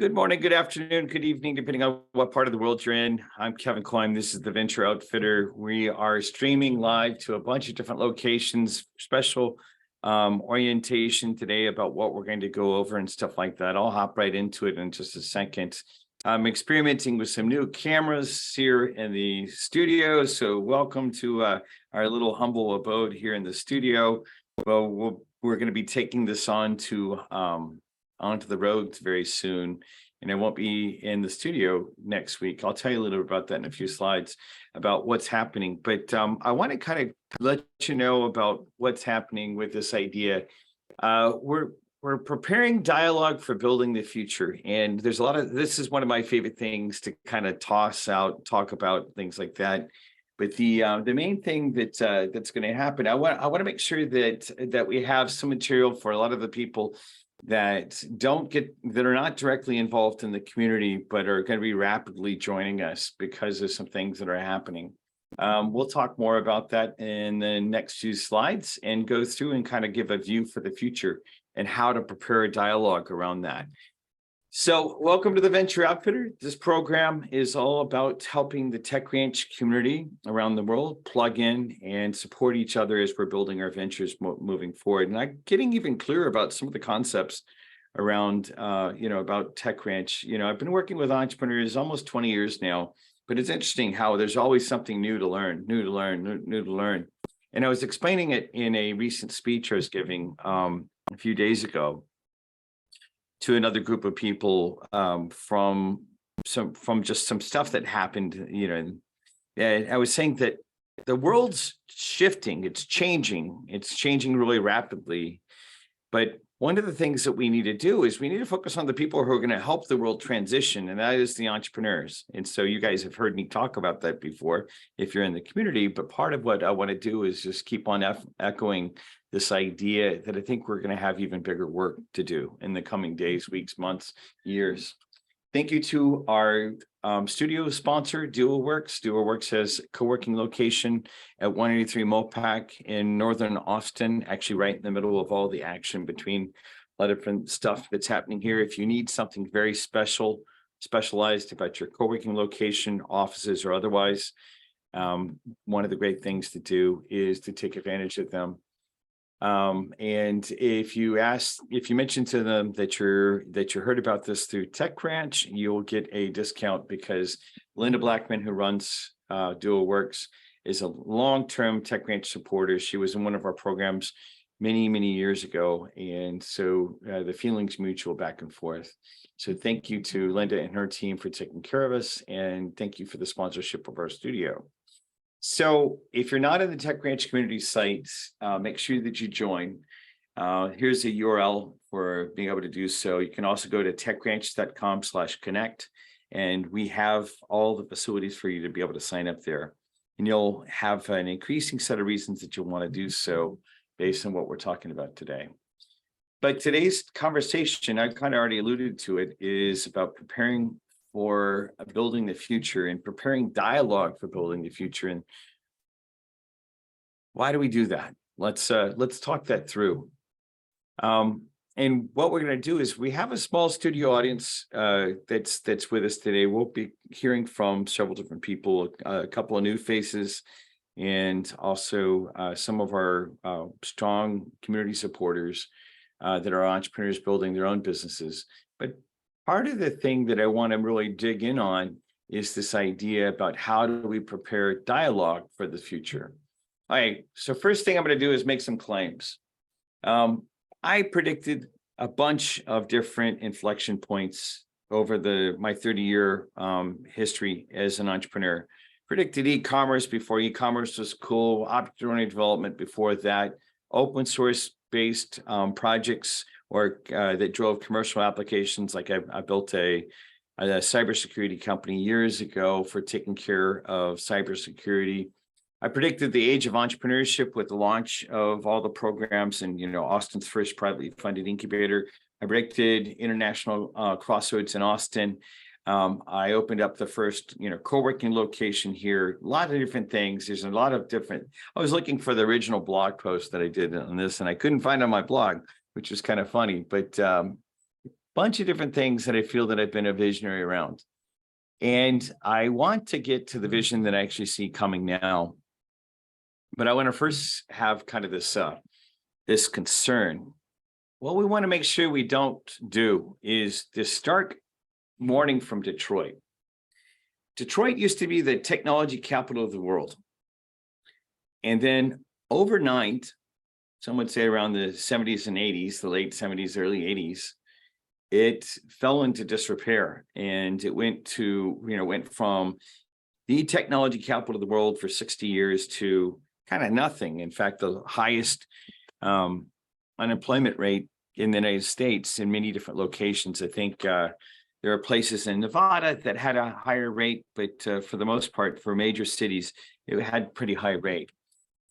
Good morning, good afternoon, good evening, depending on what part of the world you're in. I'm Kevin Klein. This is the Venture Outfitter. We are streaming live to a bunch of different locations, special orientation today about what we're going to go over and stuff like that. I'll hop right into it in just a second. I'm experimenting with some new cameras here in the studio. So welcome to our little humble abode here in the studio. Well, we're going to be taking this on to onto the road very soon, and I won't be in the studio next week. I'll tell you a little bit about that in a few slides about what's happening, but I want to kind of let you know about what's happening with this idea. We're preparing dialogue for building the future, and there's a lot of this is one of my favorite things to kind of talk about things like that. But the main thing that's going to happen, I want to make sure that we have some material for a lot of the people that are not directly involved in the community, but are going to be rapidly joining us because of some things that are happening. We'll talk more about that in the next few slides and go through and kind of give a view for the future and how to prepare a dialogue around that. So welcome to the Venture Outfitter. This program is all about helping the Tech Ranch community around the world plug in and support each other as we're building our ventures moving forward. And I'm getting even clearer about some of the concepts around, about Tech Ranch. I've been working with entrepreneurs almost 20 years now, but it's interesting how there's always something new to learn. And I was explaining it in a recent speech I was giving a few days ago to another group of people from just some stuff that happened, and I was saying that the world's shifting, it's changing really rapidly. But one of the things that we need to do is we need to focus on the people who are going to help the world transition, and that is the entrepreneurs. And so you guys have heard me talk about that before if you're in the community, but part of what I want to do is just keep on echoing this idea that I think we're going to have even bigger work to do in the coming days, weeks, months, years. Thank you to our studio sponsor, DualWorks. DualWorks has a co-working location at 183 Mopac in Northern Austin, actually right in the middle of all the action between a lot of different stuff that's happening here. If you need something very specialized about your co-working location, offices, or otherwise, one of the great things to do is to take advantage of them. And if you mention to them that you heard about this through Tech Ranch, you'll get a discount because Linda Blackman, who runs DualWorks, is a long-term Tech Ranch supporter. She was in one of our programs many years ago, and so the feeling's mutual back and forth. So thank you to Linda and her team for taking care of us, and thank you for the sponsorship of our studio. So if you're not in the Tech Ranch community site, make sure that you join. Here's a URL for being able to do so. You can also go to techranch.com/connect, and we have all the facilities for you to be able to sign up there. And you'll have an increasing set of reasons that you'll want to do so based on what we're talking about today. But today's conversation, I kind of already alluded to it, is about preparing for building the future and preparing dialogue for building the future. And why do we do that? Let's talk that through. And what we're going to do is we have a small studio audience that's with us today. We'll be hearing from several different people, a couple of new faces, and also some of our strong community supporters that are entrepreneurs building their own businesses. But part of the thing that I want to really dig in on is this idea about how do we prepare dialogue for the future. All right, so first thing I'm going to do is make some claims. I predicted a bunch of different inflection points over my 30-year history as an entrepreneur. Predicted e-commerce before e-commerce was cool, object-oriented development before that, open source based projects or that drove commercial applications. Like I built a cybersecurity company years ago for taking care of cybersecurity. I predicted the age of entrepreneurship with the launch of all the programs and, Austin's first privately funded incubator. I predicted international crossroads in Austin. I opened up the first, co-working location here, a lot of different things. There's a lot of different, I was looking for the original blog post that I did on this and I couldn't find on my blog, which was kind of funny, but bunch of different things that I feel that I've been a visionary around. And I want to get to the vision that I actually see coming now. But I want to first have kind of this concern. What we want to make sure we don't do is to start morning from Detroit. Detroit used to be the technology capital of the world. And then overnight, some would say around the 70s and 80s, the late 70s, early 80s, it fell into disrepair. And it went from the technology capital of the world for 60 years to kind of nothing. In fact, the highest unemployment rate in the United States in many different locations. I think there are places in Nevada that had a higher rate, but for the most part, for major cities, it had pretty high rate.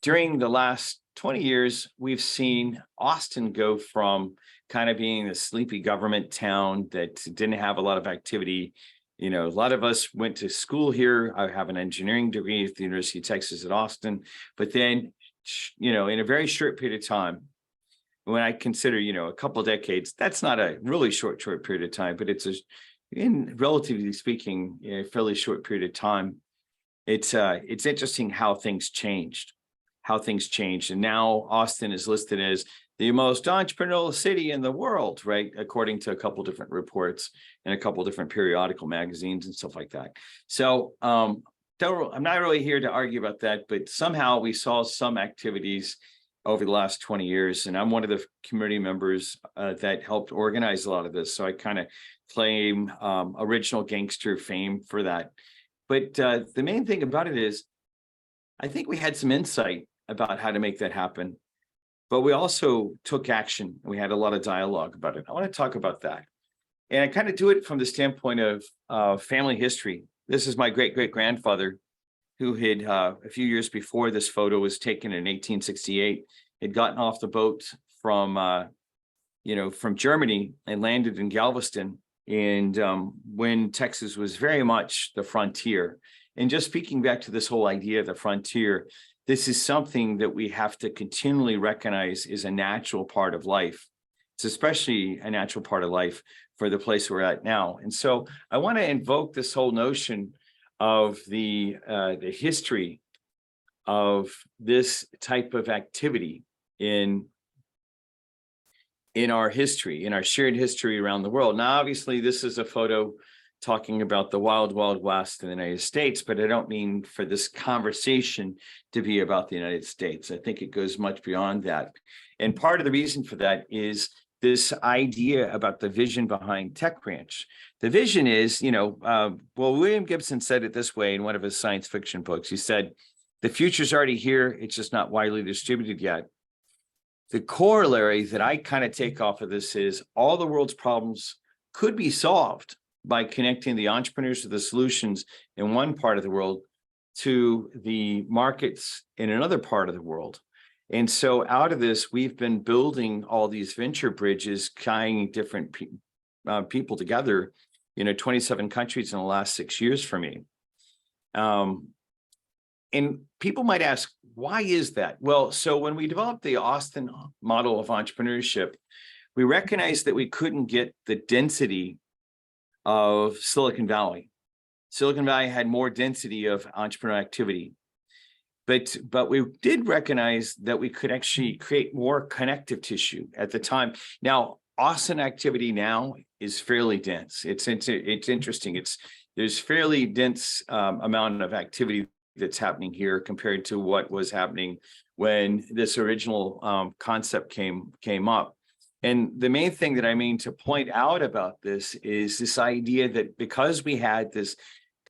During the last 20 years, we've seen Austin go from kind of being a sleepy government town that didn't have a lot of activity. A lot of us went to school here. I have an engineering degree at the University of Texas at Austin, but then, in a very short period of time, when I consider, a couple of decades, that's not a really short period of time, but it's in relatively speaking, a fairly short period of time. It's interesting how things changed. And now Austin is listed as the most entrepreneurial city in the world, right? According to a couple different reports and a couple different periodical magazines and stuff like that. So I'm not really here to argue about that, but somehow we saw some activities over the last 20 years. And I'm one of the community members that helped organize a lot of this. So I kind of claim original gangster fame for that. But the main thing about it is, I think we had some insight about how to make that happen, but we also took action. We had a lot of dialogue about it. I want to talk about that. And I kind of do it from the standpoint of family history. This is my great-great-grandfather who had, a few years before this photo was taken in 1868, had gotten off the boat from Germany and landed in Galveston. And when Texas was very much the frontier. And just speaking back to this whole idea of the frontier, this is something that we have to continually recognize is a natural part of life. It's especially a natural part of life for the place we're at now. And so I want to invoke this whole notion of the history of this type of activity in our history, in our shared history around the world. Now, obviously, this is a photo talking about the wild, wild west in the United States, but I don't mean for this conversation to be about the United States. I think it goes much beyond that. And part of the reason for that is this idea about the vision behind Tech Ranch. The vision is, William Gibson said it this way in one of his science fiction books. He said, the future's already here, it's just not widely distributed yet. The corollary that I kind of take off of this is all the world's problems could be solved by connecting the entrepreneurs to the solutions in one part of the world to the markets in another part of the world. And so out of this, we've been building all these venture bridges, tying different people together, 27 countries in the last 6 years for me. And people might ask, why is that? Well, so when we developed the Austin model of entrepreneurship, we recognized that we couldn't get the density of Silicon Valley. Silicon Valley had more density of entrepreneurial activity, but we did recognize that we could actually create more connective tissue at the time. Now, Austin activity now is fairly dense. It's interesting. There's fairly dense amount of activity that's happening here compared to what was happening when this original concept came up. And the main thing that I mean to point out about this is this idea that because we had this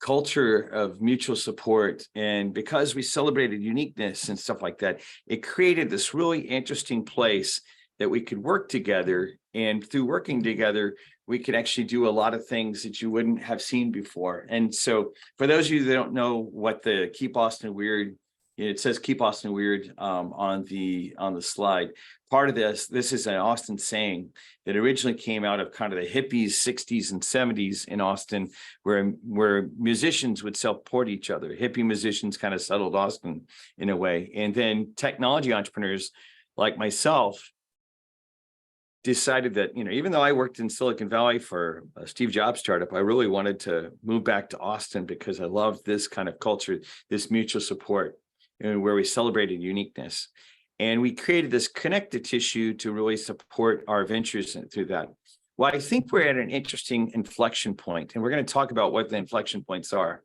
culture of mutual support and because we celebrated uniqueness and stuff like that, it created this really interesting place that we could work together. And through working together, we could actually do a lot of things that you wouldn't have seen before. And so for those of you that don't know what the Keep Austin Weird, it says Keep Austin Weird on the slide. Part of this is an Austin saying that originally came out of kind of the hippies, 60s and 70s in Austin, where musicians would support each other. Hippie musicians kind of settled Austin in a way. And then technology entrepreneurs like myself decided that, even though I worked in Silicon Valley for a Steve Jobs startup, I really wanted to move back to Austin because I loved this kind of culture, this mutual support, where we celebrated uniqueness. And we created this connective tissue to really support our ventures through that. Well, I think we're at an interesting inflection point, and we're going to talk about what the inflection points are.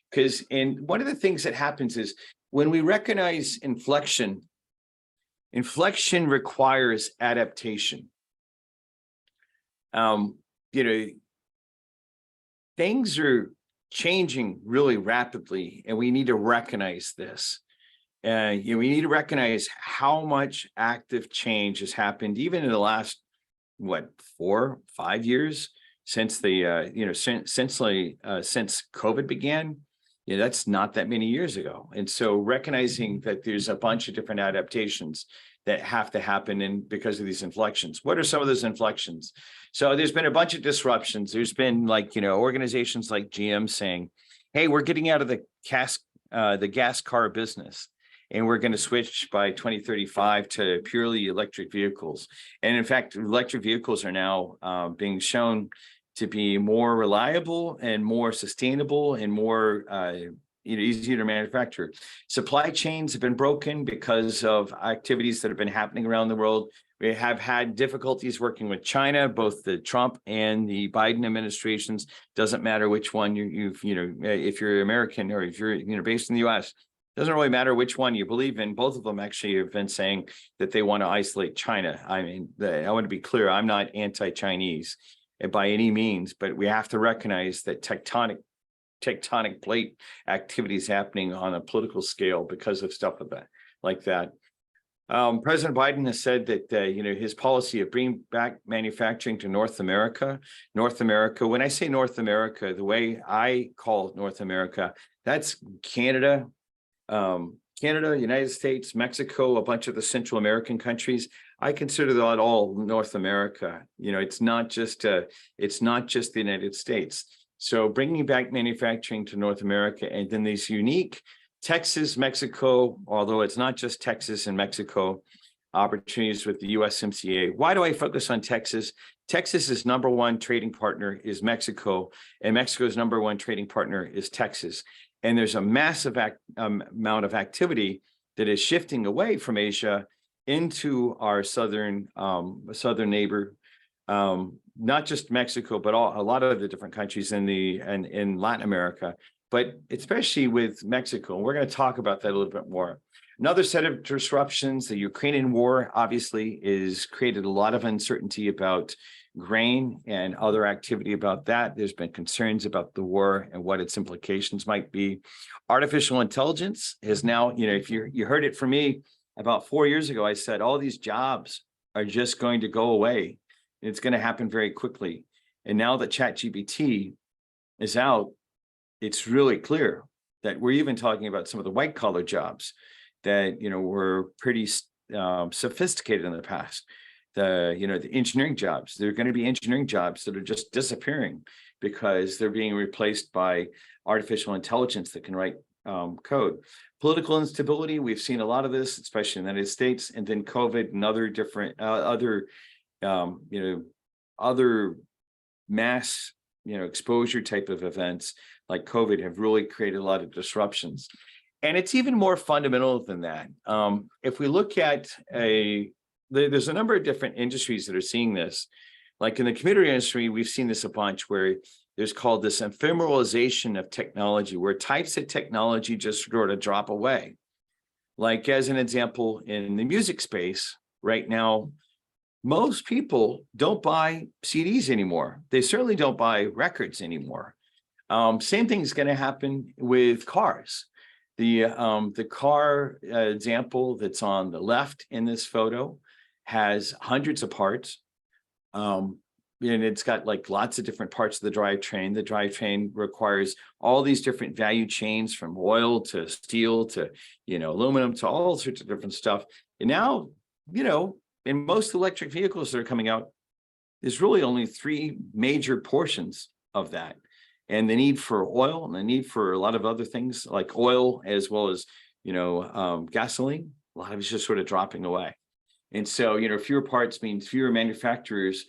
Because one of the things that happens is when we recognize inflection requires adaptation. Things are changing really rapidly, and we need to recognize this. We need to recognize how much active change has happened, even in the last, 4, 5 years since since COVID began. That's not that many years ago. And so recognizing that there's a bunch of different adaptations that have to happen because of these inflections. What are some of those inflections? So there's been a bunch of disruptions. There's been organizations like GM saying, hey, we're getting out of the gas car business, and we're going to switch by 2035 to purely electric vehicles. And in fact, electric vehicles are now being shown to be more reliable and more sustainable and more easier to manufacture. Supply chains have been broken because of activities that have been happening around the world. We have had difficulties working with China, both the Trump and the Biden administrations. Doesn't matter which one if you're American or if you're based in the US, doesn't really matter which one you believe in. Both of them actually have been saying that they want to isolate China. I mean, I want to be clear, I'm not anti-Chinese by any means, but we have to recognize that tectonic plate activities happening on a political scale because of stuff like that. President Biden has said that his policy of bringing back manufacturing to North America. When I say North America, the way I call North America, that's Canada, United States, Mexico, a bunch of the Central American countries. I consider that all North America. It's not just the United States. So bringing back manufacturing to North America, and then these unique Texas, Mexico, although it's not just Texas and Mexico, opportunities with the USMCA. Why do I focus on Texas? Texas's number one trading partner is Mexico, and Mexico's number one trading partner is Texas. And there's a massive amount of activity that is shifting away from Asia into our southern neighbor, not just Mexico, but a lot of the different countries in Latin America, but especially with Mexico. And we're going to talk about that a little bit more. Another set of disruptions, the Ukrainian war obviously is created a lot of uncertainty about grain and other activity about that. There's been concerns about the war and what its implications might be. Artificial intelligence is now, if you heard it from me about 4 years ago, I said all these jobs are just going to go away. It's going to happen very quickly. And now that ChatGPT is out, it's really clear that we're even talking about some of the white collar jobs that were pretty sophisticated in the past. The engineering jobs, there are going to be engineering jobs that are just disappearing because they're being replaced by artificial intelligence that can write code. Political instability, we've seen a lot of this, especially in the United States, and then COVID and other different other mass exposure type of events like COVID have really created a lot of disruptions. And it's even more fundamental than that. If we look at there's a number of different industries that are seeing this. Like in the computer industry, we've seen this a bunch where there's called this ephemeralization of technology, where types of technology just sort of drop away. Like as an example, in the music space right now, most people don't buy CDs anymore. They certainly don't buy records anymore. Same thing is going to happen with cars. The car example that's on the left in this photo has hundreds of parts. And it's got like lots of different parts of the drivetrain. The drivetrain requires all these different value chains, from oil to steel to, aluminum to all sorts of different stuff. And now, in most electric vehicles that are coming out, there's really only 3 major portions of that. And the need for oil and the need for a lot of other things like oil, as well as, gasoline, a lot of it's just sort of dropping away. And so, fewer parts means fewer manufacturers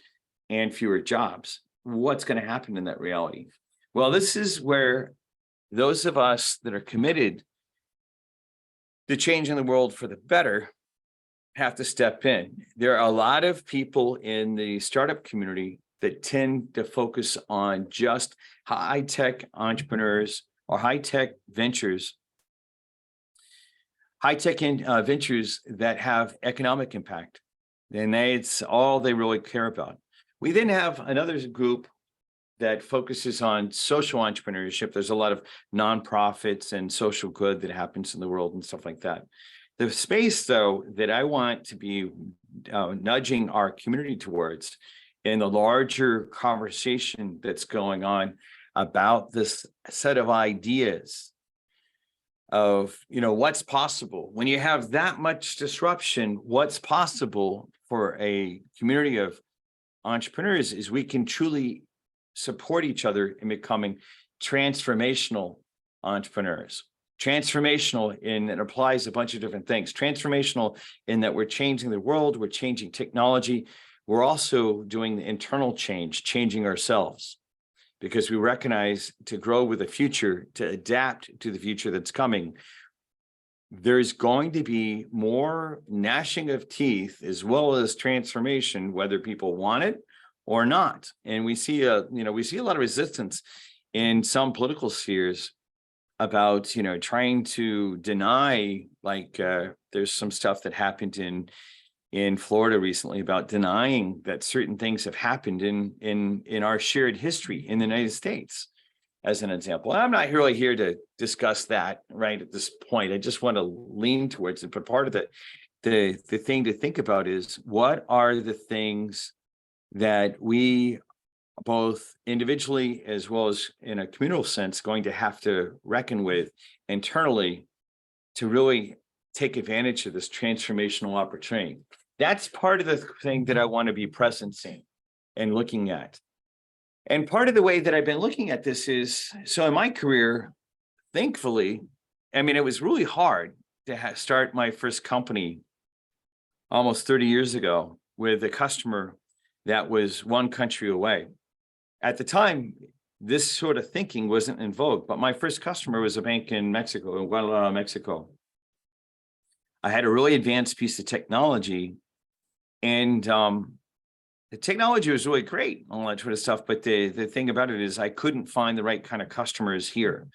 and fewer jobs. What's going to happen in that reality? Well, this is where those of us that are committed to changing the world for the better have to step in. There are a lot of people in the startup community that tend to focus on just high-tech entrepreneurs or high-tech ventures, ventures that have economic impact. And it's all they really care about. We then have another group that focuses on social entrepreneurship. There's a lot of nonprofits and social good that happens in the world and stuff like that. The space, though, that I want to be nudging our community towards in the larger conversation that's going on about this set of ideas of, what's possible. When you have that much disruption, what's possible for a community of entrepreneurs is we can truly support each other in becoming transformational entrepreneurs. Transformational in it applies a bunch of different things. Transformational in that we're changing the world, we're changing technology. We're also doing the internal change, changing ourselves, because we recognize to grow with the future, to adapt to the future that's coming, there's going to be more gnashing of teeth as well as transformation, whether people want it or not. And we see a lot of resistance in some political spheres about, trying to deny, there's some stuff that happened in Florida recently about denying that certain things have happened in our shared history in the United States, as an example. I'm not really here to discuss that right at this point. I just want to lean towards it. But part of the thing to think about is, what are the things that we both individually as well as in a communal sense going to have to reckon with internally to really take advantage of this transformational opportunity. That's part of the thing that I want to be presencing and looking at. And part of the way that I've been looking at this is, so in my career, thankfully, it was really hard to start my first company almost 30 years ago with a customer that was one country away. At the time, this sort of thinking wasn't in vogue, but my first customer was a bank in Mexico, in Guadalajara, Mexico. I had a really advanced piece of technology, and the technology was really great, all that sort of stuff. But the thing about it is I couldn't find the right kind of customers here.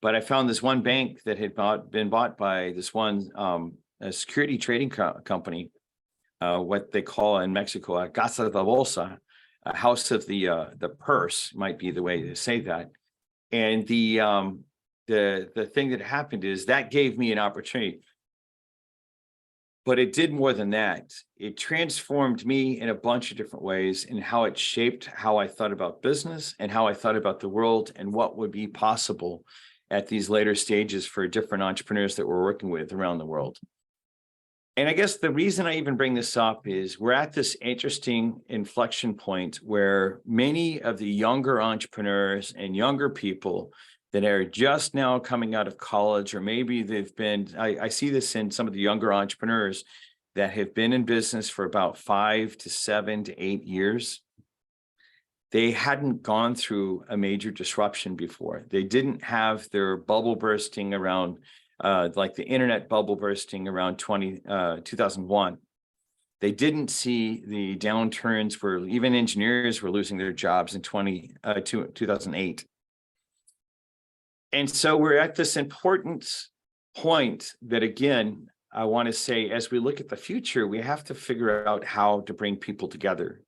But I found this one bank that had been bought by this one a security trading company, what they call in Mexico a casa de bolsa, a house of the purse might be the way to say that. And the thing that happened is that gave me an opportunity. But it did more than that. It transformed me in a bunch of different ways in how it shaped how I thought about business and how I thought about the world and what would be possible at these later stages for different entrepreneurs that we're working with around the world. And I guess the reason I even bring this up is we're at this interesting inflection point where many of the younger entrepreneurs and younger people that are just now coming out of college, or maybe they've been, I see this in some of the younger entrepreneurs that have been in business for about 5 to 7 to 8 years. They hadn't gone through a major disruption before. They didn't have their bubble bursting around, like the internet bubble bursting around 2001. They didn't see the downturns where even engineers were losing their jobs in 2008. And so we're at this important point that, again, I want to say, as we look at the future, we have to figure out how to bring people together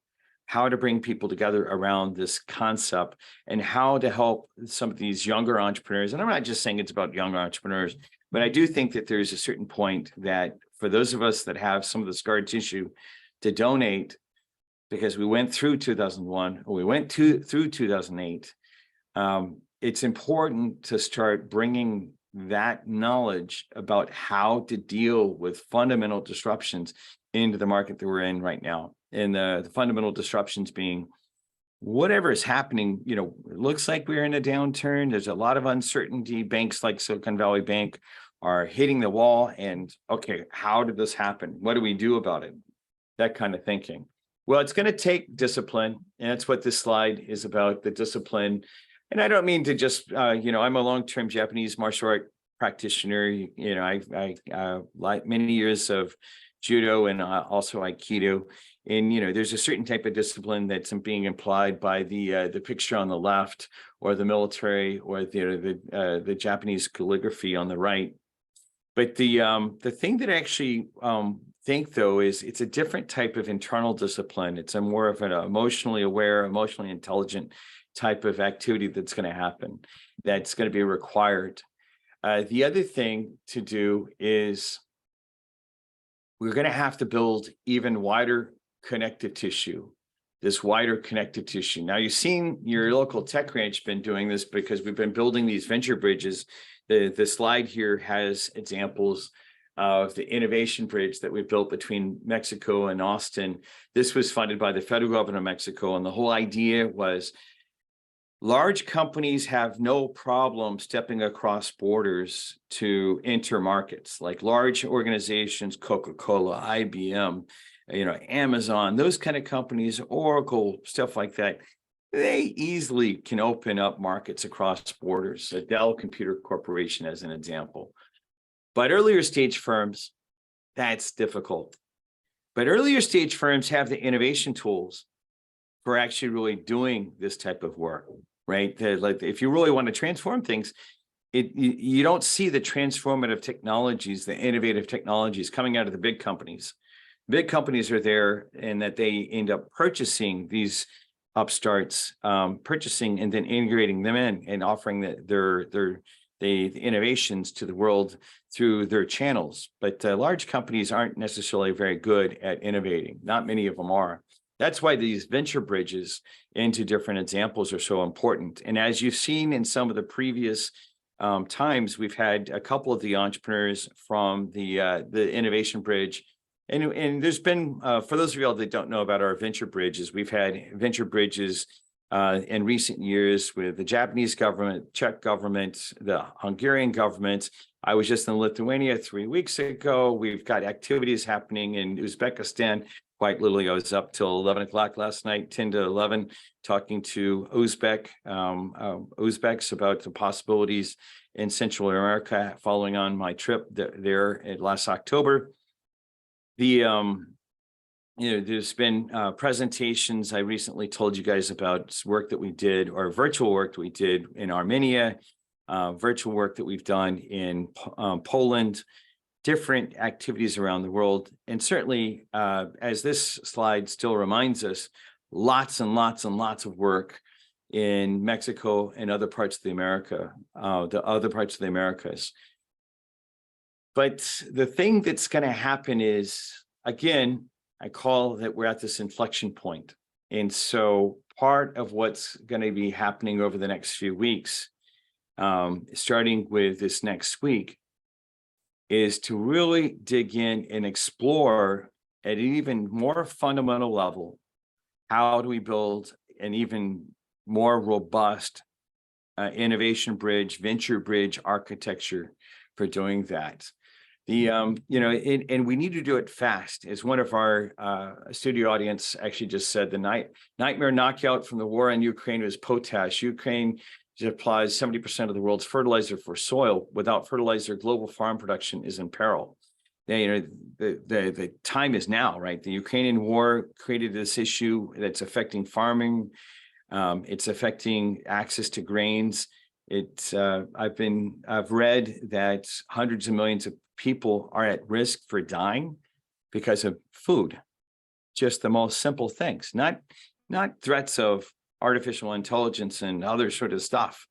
around this concept, and how to help some of these younger entrepreneurs. And I'm not just saying it's about younger entrepreneurs, but I do think that there's a certain point that for those of us that have some of the scar tissue to donate, because we went through 2001, or we went through 2008, it's important to start bringing that knowledge about how to deal with fundamental disruptions into the market that we're in right now. And the fundamental disruptions being whatever is happening, it looks like we're in a downturn. There's a lot of uncertainty. Banks like Silicon Valley Bank are hitting the wall. And okay, how did this happen? What do we do about it? that kind of thinking. Well, it's going to take discipline, and that's what this slide is about, the discipline. And I don't mean to just, I'm a long-term Japanese martial art practitioner. I like many years of judo and also aikido. And, there's a certain type of discipline that's being implied by the picture on the left, or the military, or the Japanese calligraphy on the right. But the thing that I actually think, though, is it's a different type of internal discipline. It's a more of an emotionally aware, emotionally intelligent type of activity that's going to happen, that's going to be required. The other thing to do is we're going to have to build even wider connective tissue, this wider connective tissue. Now, you've seen your local tech ranch been doing this, because we've been building these venture bridges. The slide here has examples of the innovation bridge that we built between Mexico and Austin. This was funded by the federal government of Mexico, and the whole idea was large companies have no problem stepping across borders to enter markets, like large organizations, Coca-Cola, IBM, Amazon, those kind of companies, Oracle, stuff like that. They easily can open up markets across borders. Dell Computer Corporation, as an example. But earlier stage firms, that's difficult. But earlier stage firms have the innovation tools for actually really doing this type of work, right? Like, if you really want to transform things, you don't see the transformative technologies, the innovative technologies coming out of the big companies. Big companies are there, and that they end up purchasing these upstarts, purchasing and then integrating them in and offering the innovations to the world through their channels. But large companies aren't necessarily very good at innovating. Not many of them are. That's why these venture bridges into different examples are so important. And as you've seen in some of the previous times, we've had a couple of the entrepreneurs from the innovation bridge. And there's been, for those of y'all that don't know about our venture bridges, we've had venture bridges in recent years with the Japanese government, Czech government, the Hungarian government. I was just in Lithuania 3 weeks ago. We've got activities happening in Uzbekistan. Quite literally, I was up till 11 o'clock last night, 10 to 11, talking to Uzbeks about the possibilities in Central America, following on my trip there last October. There's been presentations. I recently told you guys about work that we did, or virtual work that we did in Armenia, virtual work that we've done in Poland, different activities around the world. And certainly, as this slide still reminds us, lots and lots and lots of work in Mexico and other parts of the Americas. But the thing that's going to happen is, again, I call that we're at this inflection point. And so part of what's going to be happening over the next few weeks, starting with this next week, is to really dig in and explore at an even more fundamental level, how do we build an even more robust innovation bridge, venture bridge architecture for doing that. And we need to do it fast. As one of our studio audience actually just said, the nightmare knockout from the war in Ukraine was potash. Ukraine supplies 70% of the world's fertilizer for soil. Without fertilizer, global farm production is in peril. The time is now, right? The Ukrainian war created this issue that's affecting farming. It's affecting access to grains. I've read that hundreds of millions of people are at risk for dying because of food. Just the most simple things, not threats of artificial intelligence and other sort of stuff.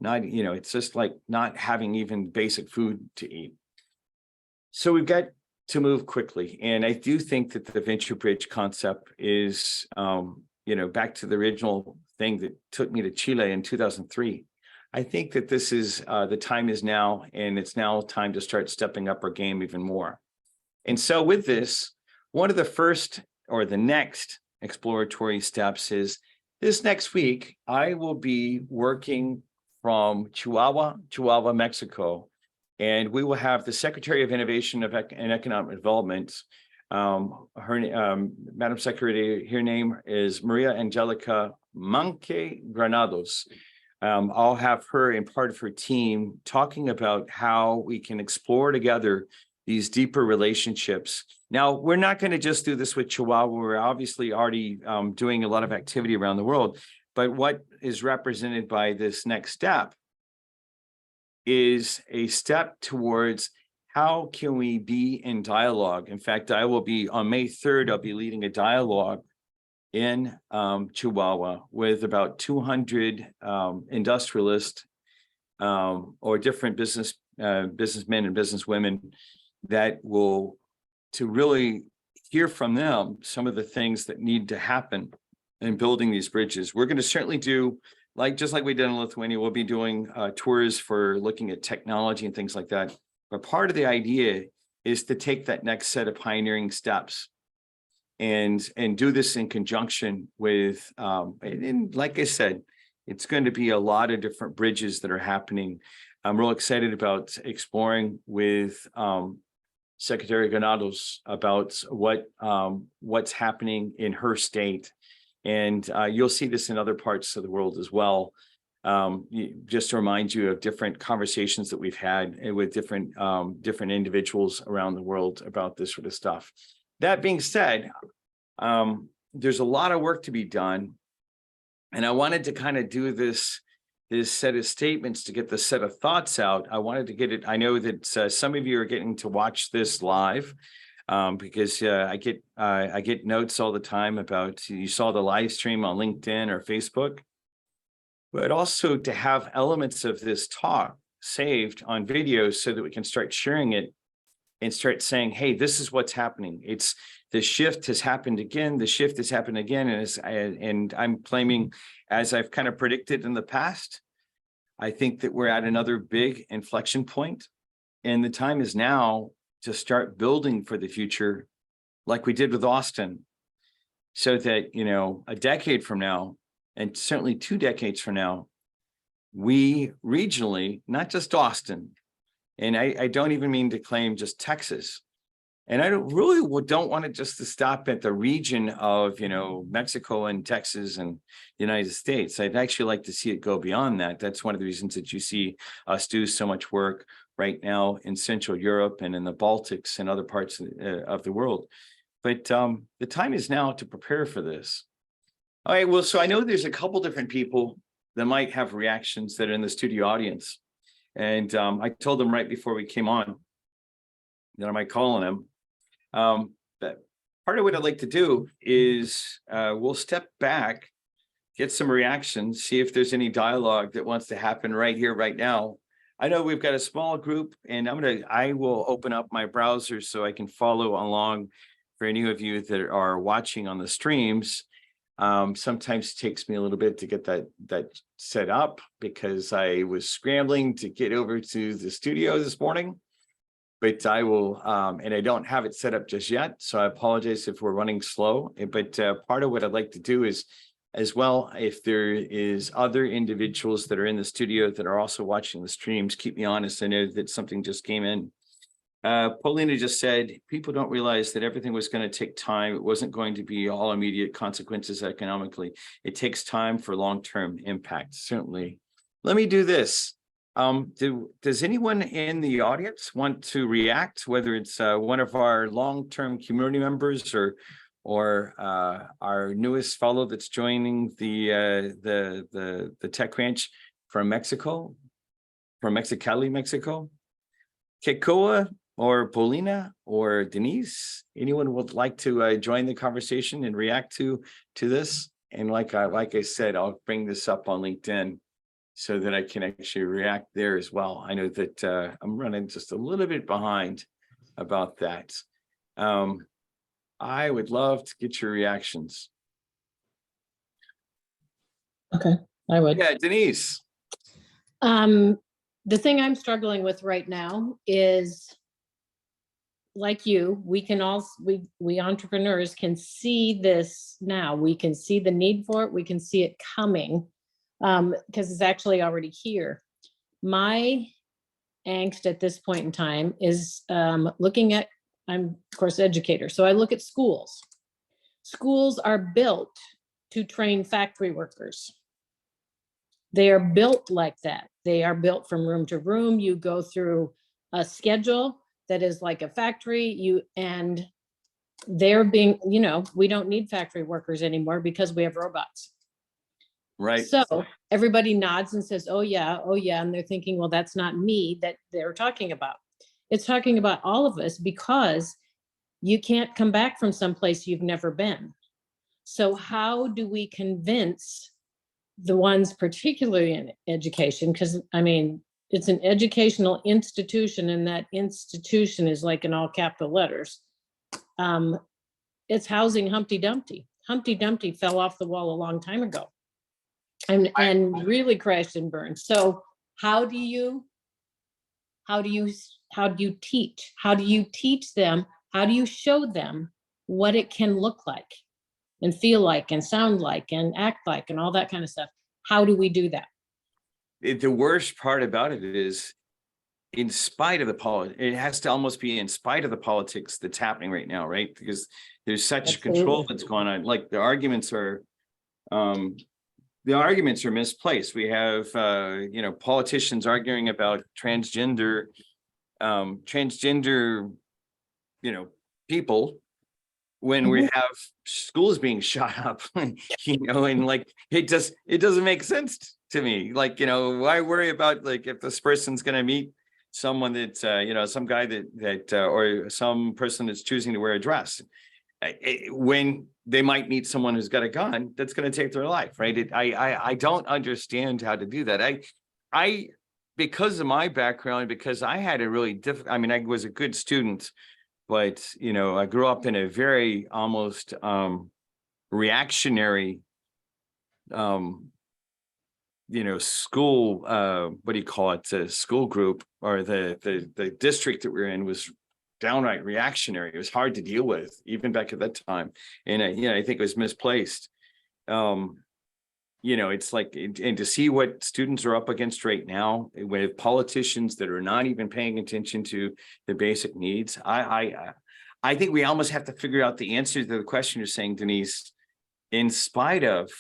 It's just like not having even basic food to eat. So we've got to move quickly. And I do think that the venture bridge concept is, back to the original thing that took me to Chile in 2003. I think that this is the time is now, and it's now time to start stepping up our game even more. And so with this, one of the first or the next exploratory steps is this next week, I will be working from Chihuahua, Mexico, and we will have the Secretary of Innovation and Economic Development Madam Secretary, her name is Maria Angelica Manque Granados. I'll have her and part of her team talking about how we can explore together these deeper relationships. Now, we're not going to just do this with Chihuahua. We're obviously already doing a lot of activity around the world, but what is represented by this next step is a step towards how can we be in dialogue. In fact, I will be on May 3rd, I'll be leading a dialogue in Chihuahua with about 200 industrialists or different businessmen and businesswomen that will, to really hear from them some of the things that need to happen in building these bridges. We're going to certainly do, just like we did in Lithuania, we'll be doing tours for looking at technology and things like that. But part of the idea is to take that next set of pioneering steps and do this in conjunction with, and like I said, it's going to be a lot of different bridges that are happening. I'm real excited about exploring with Secretary Granados about what's happening in her state. And you'll see this in other parts of the world as well. Just to remind you of different conversations that we've had with different individuals around the world about this sort of stuff. That being said, there's a lot of work to be done. And I wanted to kind of do this set of statements to get the set of thoughts out. I wanted to get it. I know that some of you are getting to watch this live because I get notes all the time about, you saw the live stream on LinkedIn or Facebook, but also to have elements of this talk saved on video so that we can start sharing it and start saying, hey, this is what's happening. It's the shift has happened again. The shift has happened again. And I'm claiming, as I've kind of predicted in the past, I think that we're at another big inflection point. And the time is now to start building for the future like we did with Austin. So that, a decade from now, and certainly 2 decades from now, we regionally, not just Austin, and I don't even mean to claim just Texas. And I don't want it just to stop at the region of, Mexico and Texas and the United States. I'd actually like to see it go beyond that. That's one of the reasons that you see us do so much work right now in Central Europe and in the Baltics and other parts of the world. But the time is now to prepare for this. All right, well, so I know there's a couple different people that might have reactions that are in the studio audience. And I told them right before we came on that I might call on them. But part of what I'd like to do is we'll step back, get some reactions, see if there's any dialogue that wants to happen right here, right now. I know we've got a small group, and I will open up my browser so I can follow along for any of you that are watching on the streams. Sometimes it takes me a little bit to get that set up because I was scrambling to get over to the studio this morning, but I will, and I don't have it set up just yet. So I apologize if we're running slow, but part of what I'd like to do is, as well, if there is other individuals that are in the studio that are also watching the streams, keep me honest. I know that something just came in. Paulina just said, people don't realize that everything was going to take time. It wasn't going to be all immediate consequences economically. It takes time for long-term impact. Certainly. Let me do this. Does anyone in the audience want to react, whether it's one of our long-term community members or our newest fellow that's joining the Tech Ranch from Mexico, from Mexicali, Mexico? Kekoa or Paulina or Denise, anyone would like to join the conversation and react to this? And like I said, I'll bring this up on LinkedIn so that I can actually react there as well. I know that I'm running just a little bit behind about that. I would love to get your reactions. Okay, I would. Yeah, Denise. The thing I'm struggling with right now is, like you, we entrepreneurs can see this now. We can see the need for it. We can see it coming because it's actually already here. My angst at this point in time is looking at I'm of course educator. So I look at schools. Schools are built to train factory workers. They are built like that. They are built from room to room. You go through a schedule that is like a factory, and they're being, we don't need factory workers anymore because we have robots. Right. So everybody nods and says, oh yeah. And they're thinking, well, that's not me that they're talking about. It's talking about all of us, because you can't come back from someplace you've never been. So how do we convince the ones particularly in education? Because I mean, it's an educational institution, and that institution is like in all capital letters. It's housing Humpty Dumpty. Humpty Dumpty fell off the wall a long time ago and really crashed and burned. So how do you teach? How do you teach them? How do you show them what it can look like and feel like and sound like and act like and all that kind of stuff? How do we do that? The worst part about it is, in spite of it has to almost be in spite of the politics that's happening right now, right? Because there's such Absolutely. control that's going on. Like the arguments are misplaced. We have politicians arguing about transgender people, when we have schools being shot up, and like it doesn't make sense to me. Like, why worry about, like, if this person's going to meet someone that's some guy that or some person that's choosing to wear a dress, when they might meet someone who's got a gun that's going to take their life, right? I don't understand how to do that. I because of my background, because I had a really difficult, I mean, I was a good student, but I grew up in a very almost reactionary school, what do you call it, the school group, or the district that we're in was downright reactionary. It was hard to deal with even back at that time, and I think it was misplaced. It's like, and to see what students are up against right now with politicians that are not even paying attention to the basic needs, I think we almost have to figure out the answer to the question you're saying, Denise, in spite of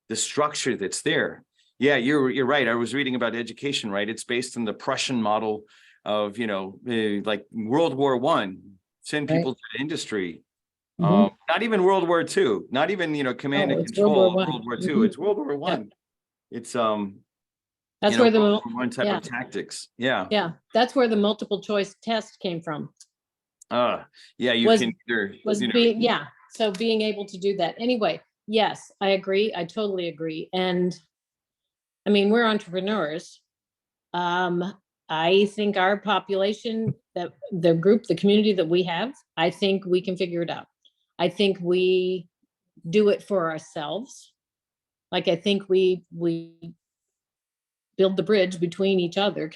the structure that's there. Yeah, you're right. I was reading about education, right? It's based on the Prussian model of, like World War I, send people to the industry. Not even World War II, not even, command and control of World War II. It's World War I. It's that's where the one type of tactics. Yeah, that's where the multiple choice test came from. So being able to do that. Anyway, yes, I agree. I totally agree. And I mean, we're entrepreneurs. I think our population, that the community that we have, I think we can figure it out. I think we do it for ourselves. Like, I think we build the bridge between each other,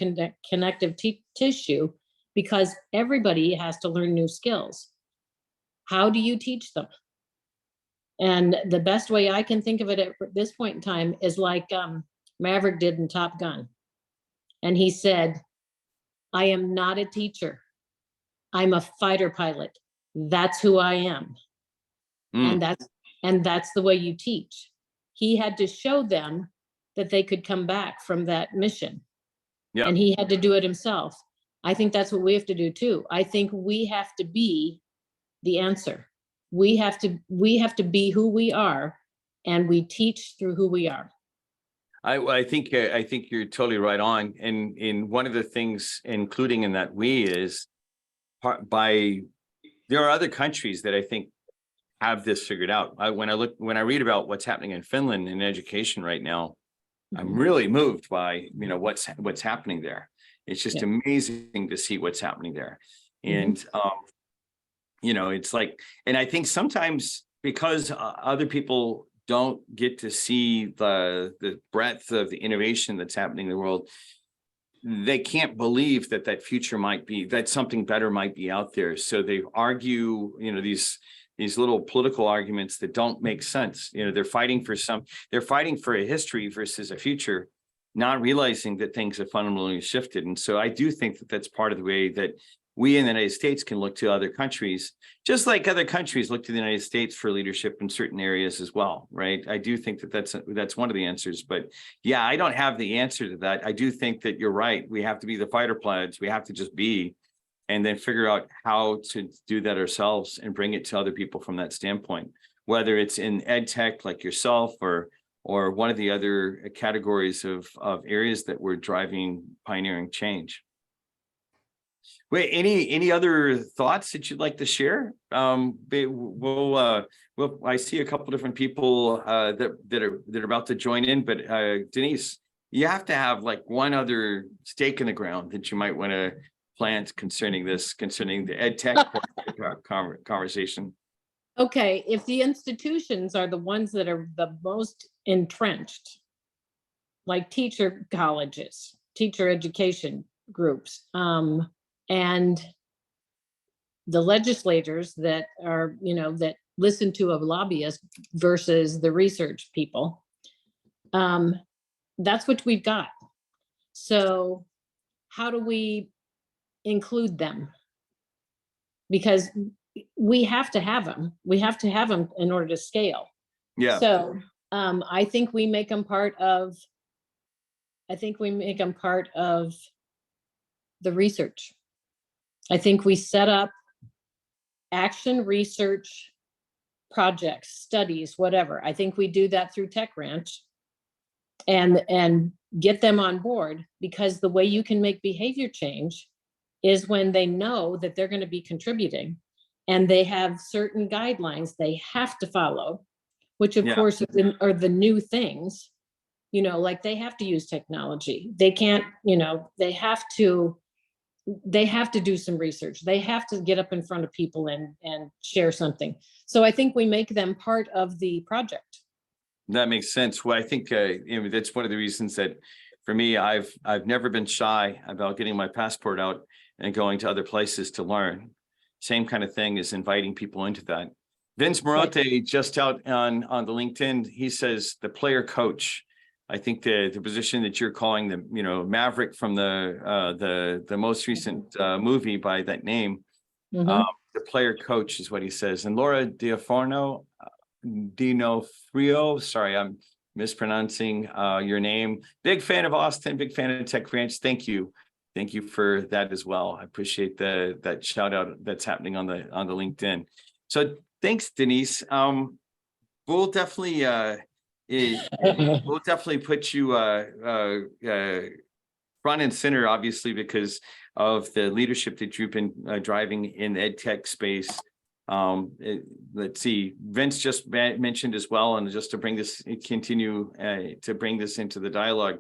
connective tissue, because everybody has to learn new skills. How do you teach them? And the best way I can think of it at this point in time is like Maverick did in Top Gun. And he said, I am not a teacher. I'm a fighter pilot. That's who I am. And that's the way you teach. He had to show them that they could come back from that mission. And he had to do it himself. I think that's what we have to do too. I think we have to be the answer. We have to be who we are, and we teach through who we are. I think you're totally right on. And in one of the things, including in that is there are other countries that I think have this figured out. When I read about what's happening in Finland in education right now, I'm really moved by what's happening there. It's just amazing to see what's happening there. And it's like, and I think sometimes because other people don't get to see the breadth of the innovation that's happening in the world, they can't believe that future might be, that something better might be out there. So they argue, these little political arguments that don't make sense. They're fighting for a history versus a future, not realizing that things have fundamentally shifted. And so I do think that that's part of the way that we in the United States can look to other countries, just like other countries look to the United States for leadership in certain areas as well, right? I do think that that's one of the answers, but yeah, I don't have the answer to that. I do think that you're right. We have to be the fighter pilots. We have to just be, and then figure out how to do that ourselves and bring it to other people from that standpoint, whether it's in ed tech like yourself or one of the other categories of areas that we're driving pioneering change. Wait, any other thoughts that you'd like to share? I see a couple different people that are about to join in, but Denise, you have to have like one other stake in the ground that you might want to plant concerning the ed tech conversation. Okay, if the institutions are the ones that are the most entrenched, like teacher colleges, teacher education groups, and the legislators that are, that listen to a lobbyist versus the research people, that's what we've got. So how do we include them? Because we have to have them. We have to have them in order to scale. Yeah. So I think we make them part of the research. I think we set up action research projects, studies, whatever. I think we do that through Tech Ranch and get them on board, because the way you can make behavior change is when they know that they're going to be contributing and they have certain guidelines they have to follow, which of course are the new things, like they have to use technology. They can't, they have to do some research. They have to get up in front of people and share something. So I think we make them part of the project. That makes sense. Well, I think that's one of the reasons that for me, I've never been shy about getting my passport out and going to other places to learn. Same kind of thing as inviting people into that. Vince Marotte just out on the LinkedIn, he says the player coach. I think the position that you're calling the Maverick from the most recent movie by that name, the player coach is what he says. And Laura Dinofrio, sorry, I'm mispronouncing your name. Big fan of Austin, big fan of Tech Ranch. Thank you for that as well. I appreciate that shout out that's happening on the LinkedIn. So thanks, Denise. We'll definitely put you front and center, obviously, because of the leadership that you've been driving in the ed tech space. Let's see, Vince just mentioned as well, and just to continue to bring this into the dialogue,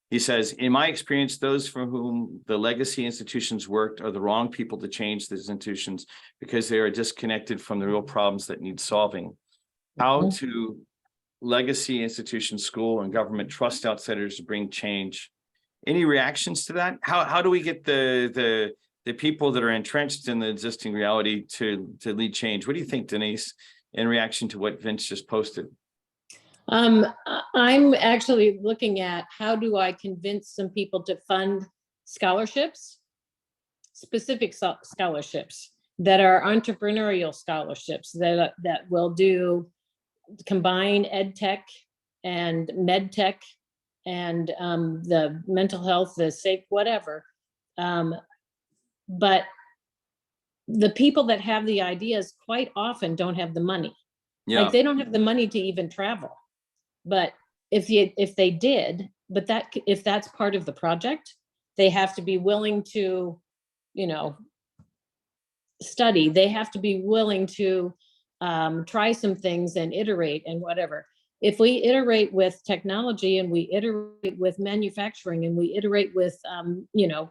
he says, in my experience, those for whom the legacy institutions worked are the wrong people to change these institutions because they are disconnected from the real problems that need solving. How to legacy institutions, school and government trust outsiders to bring change. Any reactions to that? How do we get the people that are entrenched in the existing reality to lead change? What do you think, Denise, in reaction to what Vince just posted? I'm actually looking at how do I convince some people to fund scholarships, specific scholarships that are entrepreneurial scholarships that will combine ed tech and med tech and the mental health, the safe, whatever. But the people that have the ideas quite often don't have the money. Yeah. Like they don't have the money to even travel. But if they did, but if that's part of the project, they have to be willing to, study. They have to be willing to try some things and iterate and whatever. If we iterate with technology and we iterate with manufacturing and we iterate with,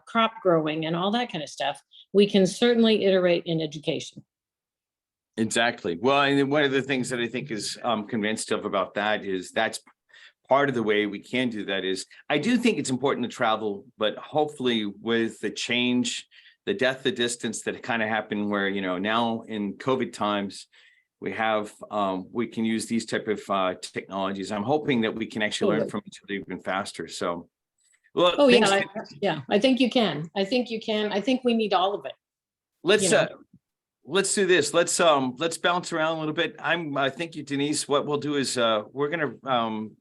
crop growing and all that kind of stuff, we can certainly iterate in education. Exactly. Well, and one of the things that I think is convinced of about that is that's part of the way we can do that is I do think it's important to travel, but hopefully with the change, the death, the distance that kind of happened where, now in COVID times, we can use these type of technologies. I'm hoping that we can actually learn from each other even faster. So, well, I think you can. I think we need all of it. Let's know. let's do this. Let's bounce around a little bit. Thank you, Denise. What we'll do is we're gonna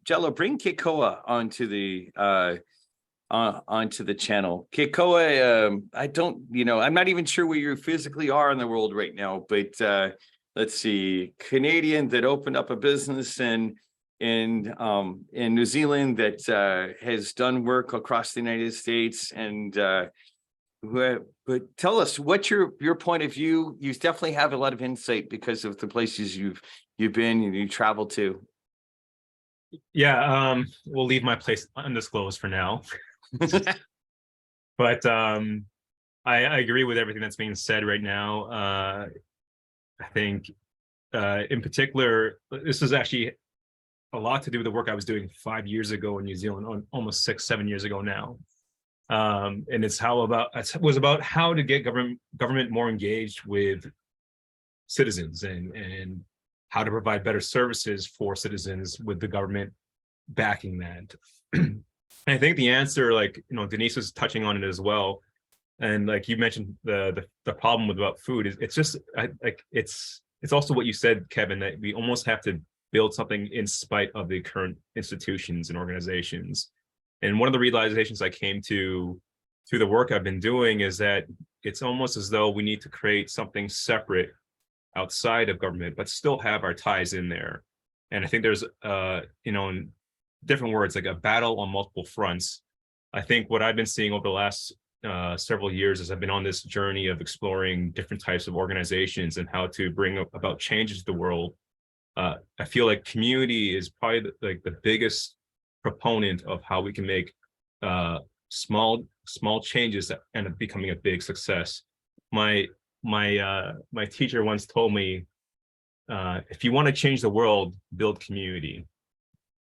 Jello, bring Kikoa onto the channel. Kikoa, I don't, I'm not even sure where you physically are in the world right now, but let's see, Canadian that opened up a business in New Zealand that has done work across the United States, and but tell us what's your point of view. You definitely have a lot of insight because of the places you've been and you traveled to. Yeah, we'll leave my place undisclosed for now. But I agree with everything that's being said right now. I think in particular, this is actually a lot to do with the work I was doing 5 years ago in New Zealand, almost 6-7 years ago now. And it was about how to get government more engaged with citizens and how to provide better services for citizens with the government backing that. I think the answer, like, Denise was touching on it as well. And like you mentioned, the problem about food is it's also what you said, Kevin, that we almost have to build something in spite of the current institutions and organizations. And one of the realizations I came to through the work I've been doing is that it's almost as though we need to create something separate outside of government, but still have our ties in there. And I think there's, in different words, like a battle on multiple fronts. I think what I've been seeing over the last several years as I've been on this journey of exploring different types of organizations and how to bring about changes to the world. I feel like community is probably the biggest proponent of how we can make small changes that end up becoming a big success. My teacher once told me, if you want to change the world, build community.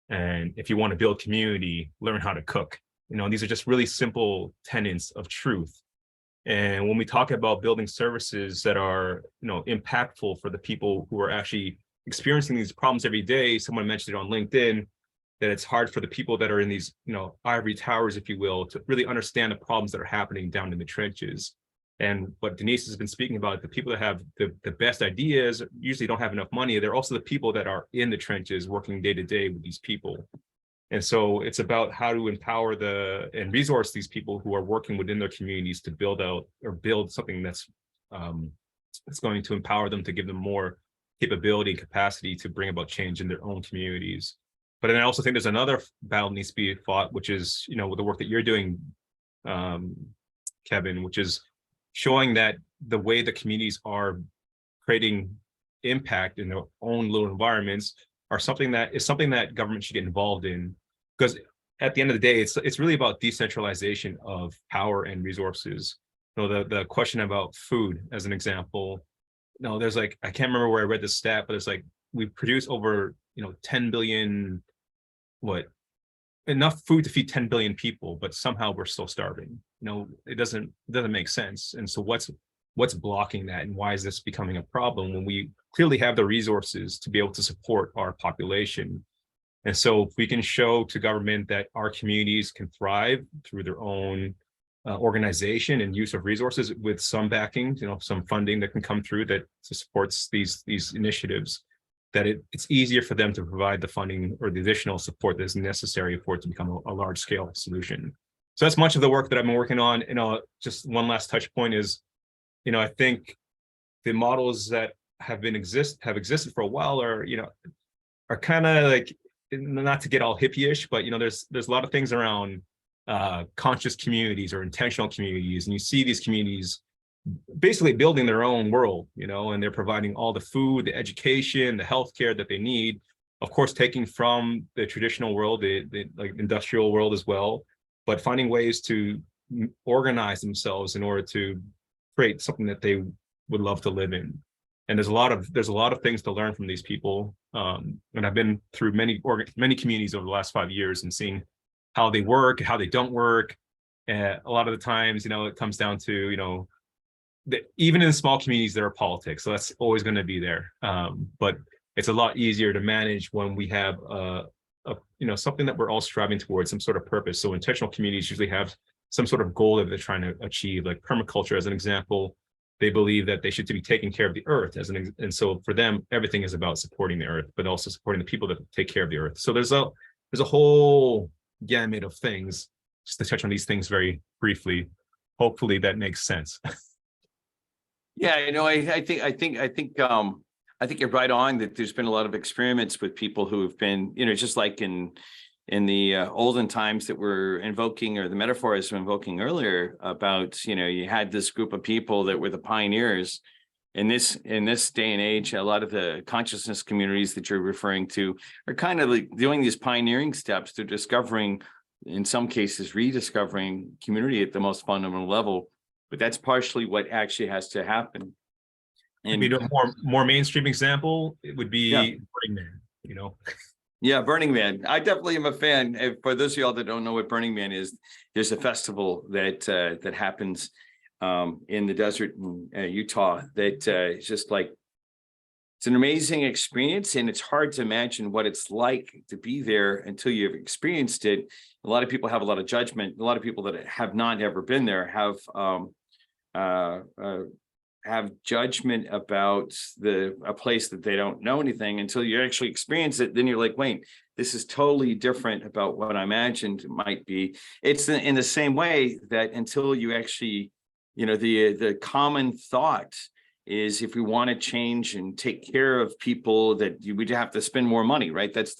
And if you want to build community, learn how to cook. These are just really simple tenets of truth. And when we talk about building services that are, impactful for the people who are actually experiencing these problems every day, someone mentioned it on LinkedIn, that it's hard for the people that are in these, ivory towers, if you will, to really understand the problems that are happening down in the trenches. And what Denise has been speaking about, the people that have the best ideas usually don't have enough money. They're also the people that are in the trenches working day to day with these people. And so it's about how to empower and resource these people who are working within their communities to build out or build something that's going to empower them, to give them more capability and capacity to bring about change in their own communities. But then I also think there's another battle that needs to be fought, which is, with the work that you're doing, Kevin, which is showing that the way the communities are creating impact in their own little environments are something that government should get involved in. Because at the end of the day, it's really about decentralization of power and resources. The question about food, as an example, there's I can't remember where I read this stat, but it's we produce over 10 billion, enough food to feed 10 billion people, but somehow we're still starving. It doesn't make sense. And so what's blocking that, and why is this becoming a problem when we clearly have the resources to be able to support our population? And so if we can show to government that our communities can thrive through their own organization and use of resources with some backing, some funding that can come through that supports these initiatives, that it's easier for them to provide the funding or the additional support that's necessary for it to become a large scale solution. So that's much of the work that I've been working on. Just one last touch point is, I think the models that have existed for a while are kind of not to get all hippie-ish, but there's a lot of things around conscious communities or intentional communities, and you see these communities basically building their own world, and they're providing all the food, the education, the healthcare that they need, of course, taking from the traditional world, the industrial world as well, but finding ways to organize themselves in order to create something that they would love to live in. And there's a lot of things to learn from these people. And I've been through many communities over the last 5 years and seeing how they work, how they don't work. A lot of the times, it comes down to, even in small communities, there are politics. So that's always going to be there. But it's a lot easier to manage when we have something that we're all striving towards, some sort of purpose. So intentional communities usually have some sort of goal that they're trying to achieve, like permaculture as an example. they believe that they should be taking care of the earth and so for them, everything is about supporting the earth, but also supporting the people that take care of the earth. So there's a whole gamut of things. Just to touch on these things very briefly, hopefully that makes sense. Yeah, I think you're right on that. There's been a lot of experiments with people who have been, just like in the olden times that we're invoking, or the metaphors we're invoking earlier about, you had this group of people that were the pioneers. In this day and age, a lot of the consciousness communities that you're referring to are kind of like doing these pioneering steps to discovering, in some cases, rediscovering community at the most fundamental level. But that's partially what actually has to happen. And Maybe a more mainstream example, it would be Burning Man, Yeah, Burning Man. I definitely am a fan. For those of y'all that don't know what Burning Man is, there's a festival that happens in the desert in Utah that is just like, it's an amazing experience, and it's hard to imagine what it's like to be there until you've experienced it. A lot of people have a lot of judgment. A lot of people that have not ever been there have judgment about a place that they don't know anything until you actually experience it. Then you're like, wait, this is totally different about what I imagined it might be. It's in the same way that until you actually, the common thought is, if we want to change and take care of people, that we'd have to spend more money, right? That's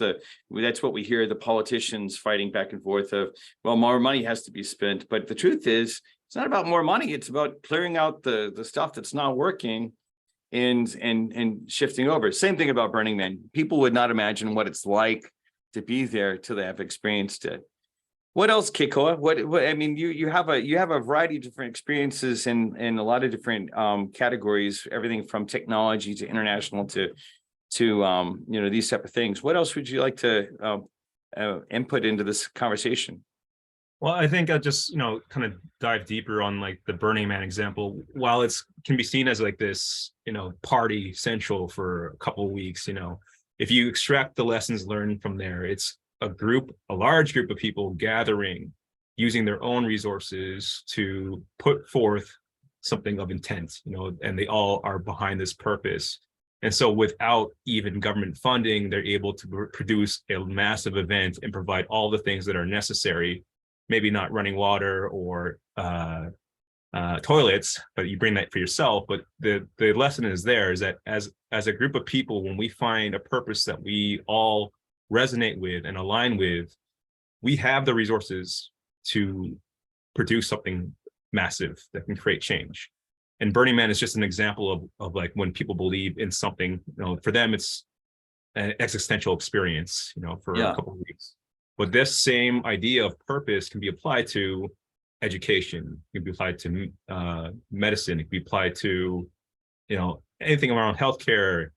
what we hear the politicians fighting back and forth of, well, more money has to be spent. But the truth is, it's not about more money. It's about clearing out the stuff that's not working and shifting over. Same thing about Burning Man. People would not imagine what it's like to be there till they have experienced it. What else, Kikoa? What I mean, you have a variety of different experiences in a lot of different categories, everything from technology to international to these type of things. What else would you like to input into this conversation? Well, I think I'll just, kind of dive deeper on like the Burning Man example. While it's can be seen as like this, party central for a couple of weeks, if you extract the lessons learned from there, it's a large group of people gathering, using their own resources to put forth something of intent, and they all are behind this purpose. And so without even government funding, they're able to produce a massive event and provide all the things that are necessary. Maybe not running water or toilets, but you bring that for yourself. But the lesson is that as a group of people, when we find a purpose that we all resonate with and align with, we have the resources to produce something massive that can create change. And Burning Man is just an example of like when people believe in something, for them it's an existential experience, for a couple of weeks. But this same idea of purpose can be applied to education, it can be applied to medicine, it can be applied to, anything around healthcare.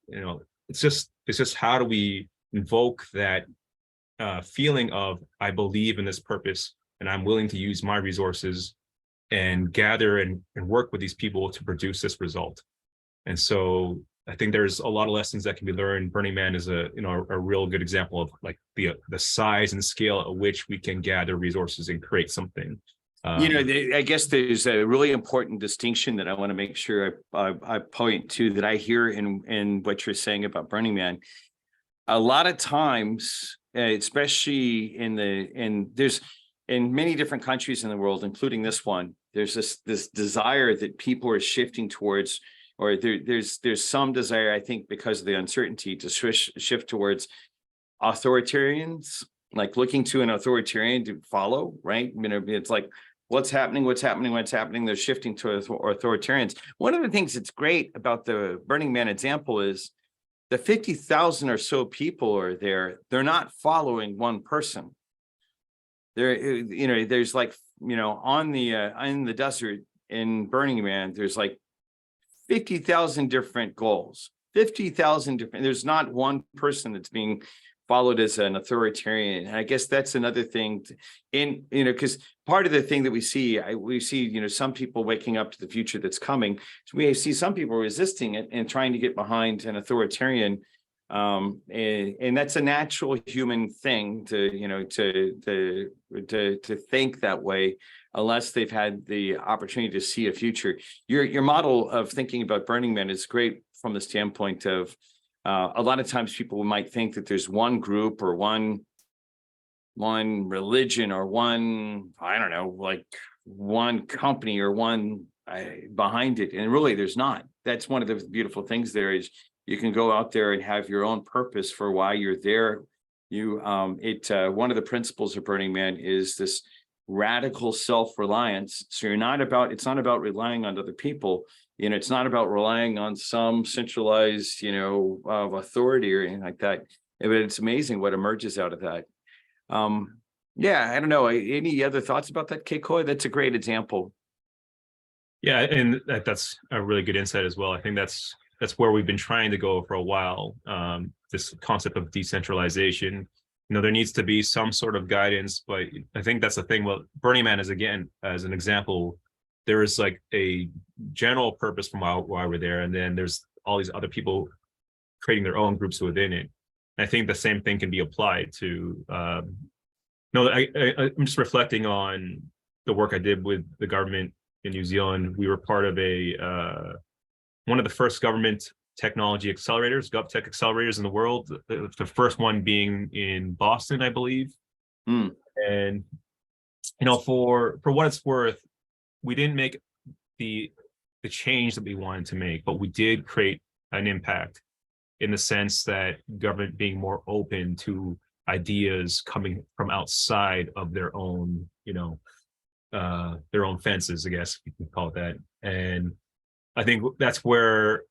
It's just how do we invoke that feeling of, I believe in this purpose and I'm willing to use my resources and gather and work with these people to produce this result. And so I think there's a lot of lessons that can be learned. Burning Man is a real good example of like the size and scale at which we can gather resources and create something. I guess there's a really important distinction that I want to make sure I point to, that I hear in what you're saying about Burning Man. A lot of times, especially in many different countries in the world, including this one, there's this desire that people are shifting towards, or there's some desire, I think, because of the uncertainty, to shift towards authoritarians, like looking to an authoritarian to follow, right? It's like, what's happening? They're shifting to authoritarians. One of the things that's great about the Burning Man example is the 50,000 or so people are there. They're not following one person. There's like, on in the desert in Burning Man, there's like 50,000 different goals, 50,000 different, there's not one person that's being followed as an authoritarian. And I guess that's another thing because part of the thing that we see, some people waking up to the future that's coming. So we see some people resisting it and trying to get behind an authoritarian And that's a natural human thing to, to think that way, unless they've had the opportunity to see a future. Your model of thinking about Burning Man is great from the standpoint of a lot of times people might think that there's one group or one religion or one, I don't know, like one company or one behind it. And really there's not. That's one of the beautiful things there is you can go out there and have your own purpose for why you're there. One of the principles of Burning Man is this radical self-reliance. So it's not about relying on other people. It's not about relying on some centralized, of authority or anything like that. But it's amazing what emerges out of that. Yeah, I don't know. Any other thoughts about that, Keikoa? That's a great example. Yeah, and that's a really good insight as well. I think that's where we've been trying to go for a while. This concept of decentralization. There needs to be some sort of guidance, but I think that's the thing. Well, Burning Man is, again, as an example, there is like a general purpose from why we're there, and then there's all these other people creating their own groups within it. I think the same thing can be applied to. I'm just reflecting on the work I did with the government in New Zealand. We were part of one of the first government technology accelerators, GovTech accelerators in the world. The first one being in Boston, I believe. And for what it's worth, we didn't make the change that we wanted to make, but we did create an impact in the sense that government being more open to ideas coming from outside of their own, their own fences, I guess you can call it that. And I think that's where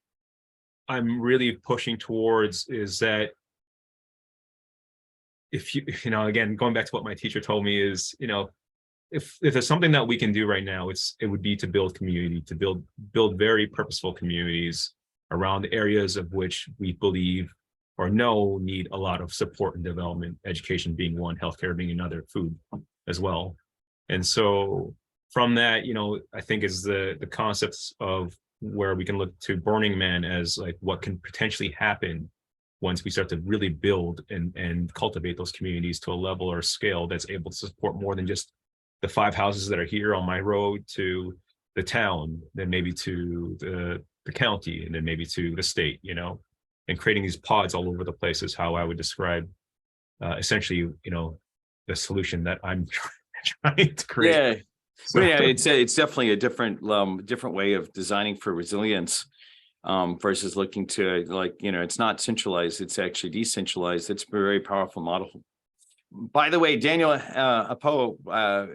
I'm really pushing towards, is that if you again, going back to what my teacher told me is, if there's something that we can do right now, it would be to build community, to build very purposeful communities around the areas of which we believe or know need a lot of support and development, education being one, healthcare being another, food as well. And so from that, I think is the concepts of where we can look to Burning Man as like what can potentially happen once we start to really build and cultivate those communities to a level or scale that's able to support more than just the 5 houses that are here on my road, to the town, then maybe to the county, and then maybe to the state, and creating these pods all over the place is how I would describe essentially, the solution that I'm trying to create. Yeah. So, Well, yeah, it's definitely a different way of designing for resilience, versus looking to it's not centralized, it's actually decentralized. It's a very powerful model. By the way, Daniel Apo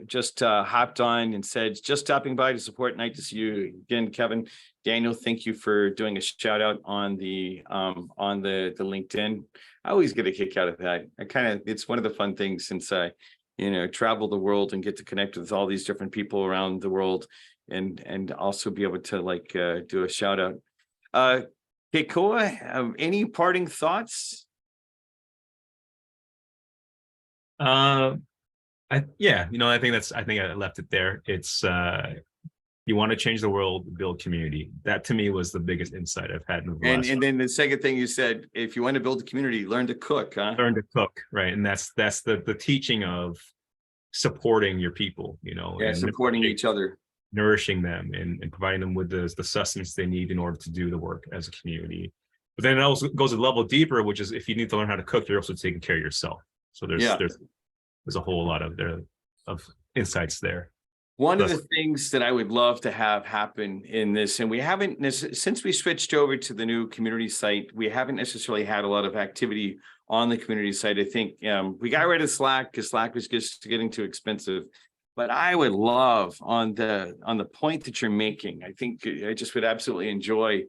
just hopped on and said, just stopping by to support. Nice to see you again, Kevin. Daniel, thank you for doing a shout out on the LinkedIn. I always get a kick out of that. It's one of the fun things, since I travel the world and get to connect with all these different people around the world, and also be able to do a shout out. Keikoa, any parting thoughts? I think I left it there. It's you want to change the world, build community. That to me was the biggest insight I've had in the last. And then the second thing you said, if you want to build a community, learn to cook, huh? Learn to cook, right? And that's the teaching of supporting your people, and supporting each other, nourishing them, and providing them with the sustenance they need in order to do the work as a community. But then it also goes a level deeper, which is if you need to learn how to cook, you're also taking care of yourself. So there's a whole lot of insights there. One of the things that I would love to have happen in this, and we haven't, since we switched over to the new community site, we haven't necessarily had a lot of activity on the community site. I think we got rid of Slack because Slack was just getting too expensive. But I would love, on the point that you're making, I think I just would absolutely enjoy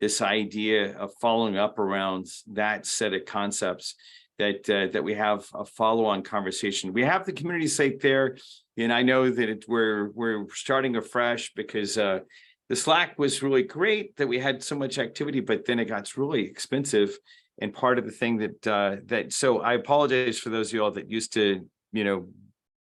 this idea of following up around that set of concepts, that we have a follow-on conversation. We have the community site there, and I know that we're starting afresh because the Slack was really great that we had so much activity, but then it got really expensive. And part of the thing so I apologize for those of y'all that used to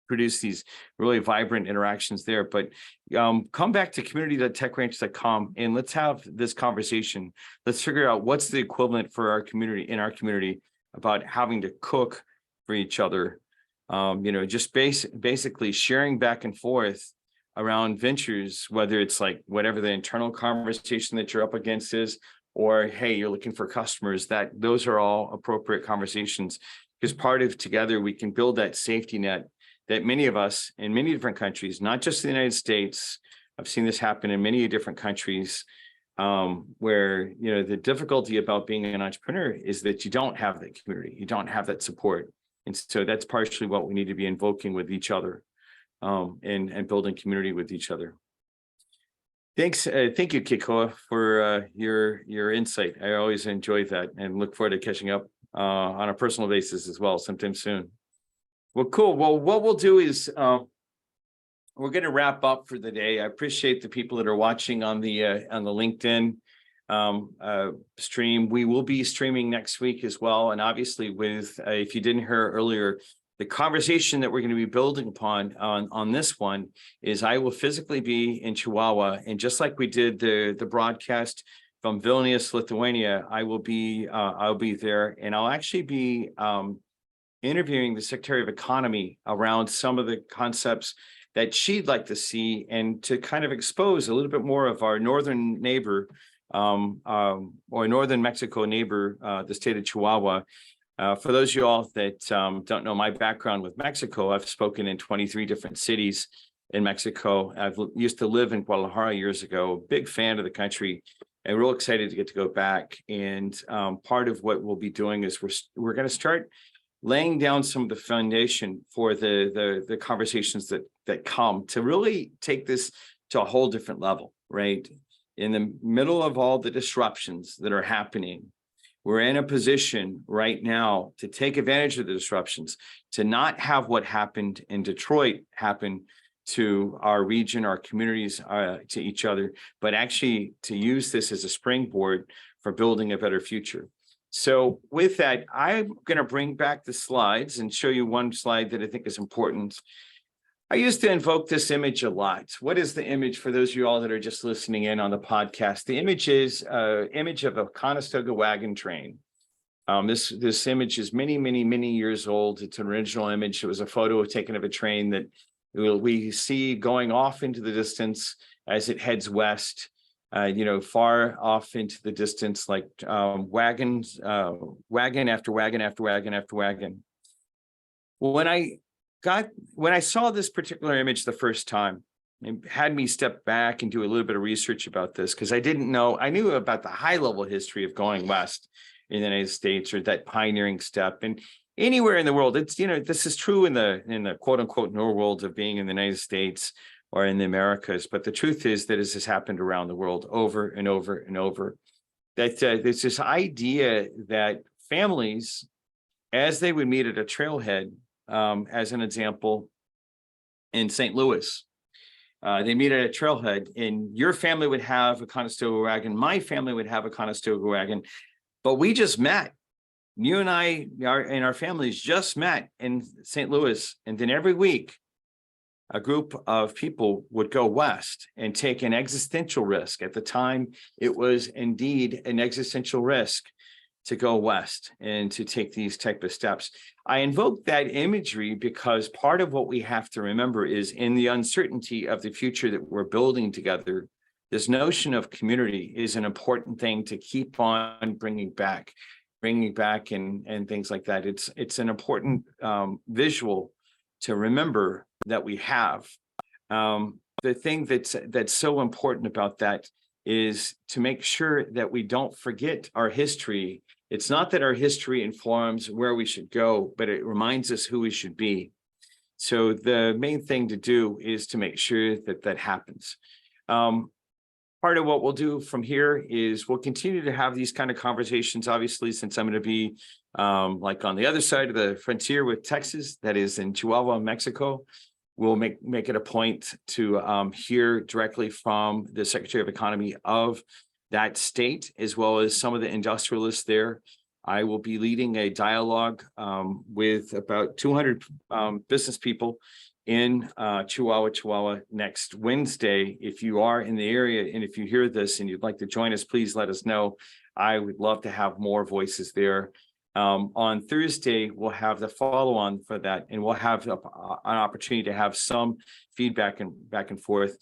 produce these really vibrant interactions there. But come back to community.techranch.com and let's have this conversation. Let's figure out what's the equivalent for our community about having to cook for each other. Just basically sharing back and forth around ventures, whether it's like whatever the internal conversation that you're up against is, or hey, you're looking for customers, that those are all appropriate conversations, because part of together we can build that safety net that many of us in many different countries, not just the United States, I've seen this happen in many different countries, where the difficulty about being an entrepreneur is that you don't have that community, you don't have that support. And so that's partially what we need to be invoking with each other, and building community with each other. Thanks. Thank you, Kikoa, for your insight. I always enjoy that and look forward to catching up on a personal basis as well sometime soon. Well, cool. Well, what we'll do is we're going to wrap up for the day. I appreciate the people that are watching on the LinkedIn stream. We will be streaming next week as well. And obviously with, if you didn't hear earlier, the conversation that we're going to be building upon on this one is I will physically be in Chihuahua. And just like we did the broadcast from Vilnius, Lithuania, I'll be there, and I'll actually be interviewing the Secretary of Economy around some of the concepts that she'd like to see, and to kind of expose a little bit more of our northern neighbor, or northern Mexico neighbor, the state of Chihuahua. For those of you all that don't know my background with Mexico, I've spoken in 23 different cities in Mexico. I've used to live in Guadalajara years ago, big fan of the country, and real excited to get to go back. And part of what we'll be doing is we're going to start laying down some of the foundation for the conversations that come to really take this to a whole different level, right? In the middle of all the disruptions that are happening, we're in a position right now to take advantage of the disruptions, to not have what happened in Detroit happen to our region, our communities, to each other, but actually to use this as a springboard for building a better future. So with that, I'm going to bring back the slides and show you one slide that I think is important. I used to invoke this image a lot. What is the image for those of you all that are just listening in on the podcast? The image is an image of a Conestoga wagon train. This image is many years old. It's an original image. It was a photo taken of a train that we see going off into the distance as it heads west. Far off into the distance, like wagons, wagon after wagon after wagon after wagon. When I saw this particular image the first time, it had me step back and do a little bit of research about this, because I didn't know. I knew about the high level history of going west in the United States, or that pioneering step, and anywhere in the world. It's this is true in the quote unquote new world of being in the United States or in the Americas. But the truth is that this has happened around the world over and over and over. That there's this idea that families, as they would meet at a trailhead, as an example, in St. Louis, they meet at a trailhead, and your family would have a Conestoga wagon, my family would have a Conestoga wagon, but we just met. You and I and our families just met in St. Louis, and then every week, a group of people would go west and take an existential risk. At the time, it was indeed an existential risk to go west and to take these type of steps. I invoke that imagery because part of what we have to remember is, in the uncertainty of the future that we're building together, this notion of community is an important thing to keep on bringing back and things like that. It's an important visual to remember that we have. The thing that's so important about that is to make sure that we don't forget our history. It's not that our history informs where we should go, but it reminds us who we should be. So the main thing to do is to make sure that that happens. Part of what we'll do from here is we'll continue to have these kind of conversations, obviously, since I'm going to be like on the other side of the frontier with Texas, that is in Chihuahua, Mexico. We'll make it a point to hear directly from the Secretary of Economy of that state, as well as some of the industrialists there. I will be leading a dialogue with about 200 business people in Chihuahua next Wednesday. If you are in the area and if you hear this and you'd like to join us, please let us know. I would love to have more voices there. On Thursday, we'll have the follow-on for that, and we'll have an opportunity to have some feedback and back and forth.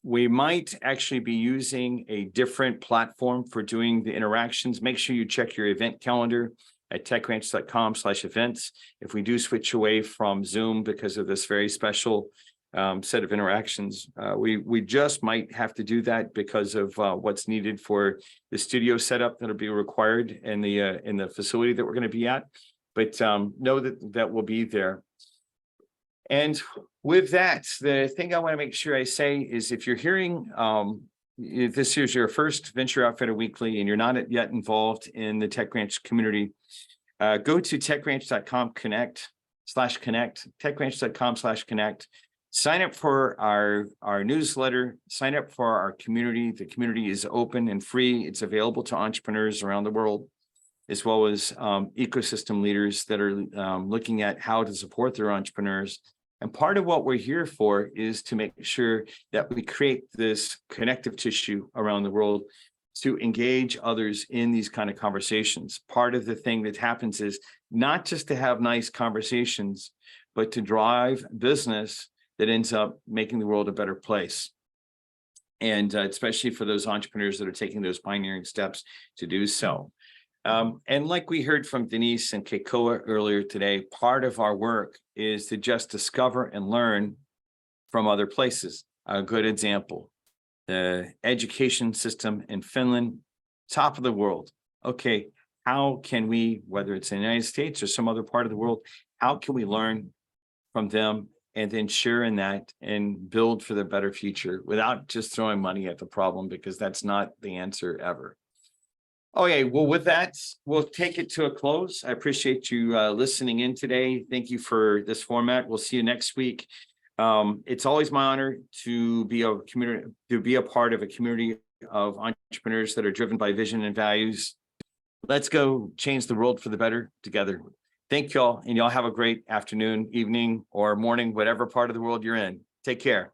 We might actually be using a different platform for doing the interactions. Make sure you check your event calendar at techranch.com/events. If we do switch away from Zoom because of this very special set of interactions, we just might have to do that because of what's needed for the studio setup that'll be required in the facility that we're going to be at. But know that will be there. And with that, the thing I want to make sure I say is, if you're hearing if this is your first Venture Outfitter Weekly and you're not yet involved in the Tech Ranch community, go to techranch.com/connect, techranch.com/connect. Sign up for our newsletter, sign up for our community. The community is open and free. It's available to entrepreneurs around the world, as well as ecosystem leaders that are looking at how to support their entrepreneurs. And part of what we're here for is to make sure that we create this connective tissue around the world to engage others in these kind of conversations. Part of the thing that happens is not just to have nice conversations, but to drive business that ends up making the world a better place. And especially for those entrepreneurs that are taking those pioneering steps to do so. And like we heard from Denise and Keikoa earlier today, part of our work is to just discover and learn from other places. A good example, the education system in Finland, top of the world. Okay, how can we, whether it's in the United States or some other part of the world, how can we learn from them and then share in that and build for the better future without just throwing money at the problem, because that's not the answer ever. Okay, well, with that, we'll take it to a close. I appreciate you listening in today. Thank you for this format. We'll see you next week. It's always my honor to be a part of a community of entrepreneurs that are driven by vision and values. Let's go change the world for the better together. Thank y'all, and y'all have a great afternoon, evening, or morning, whatever part of the world you're in. Take care.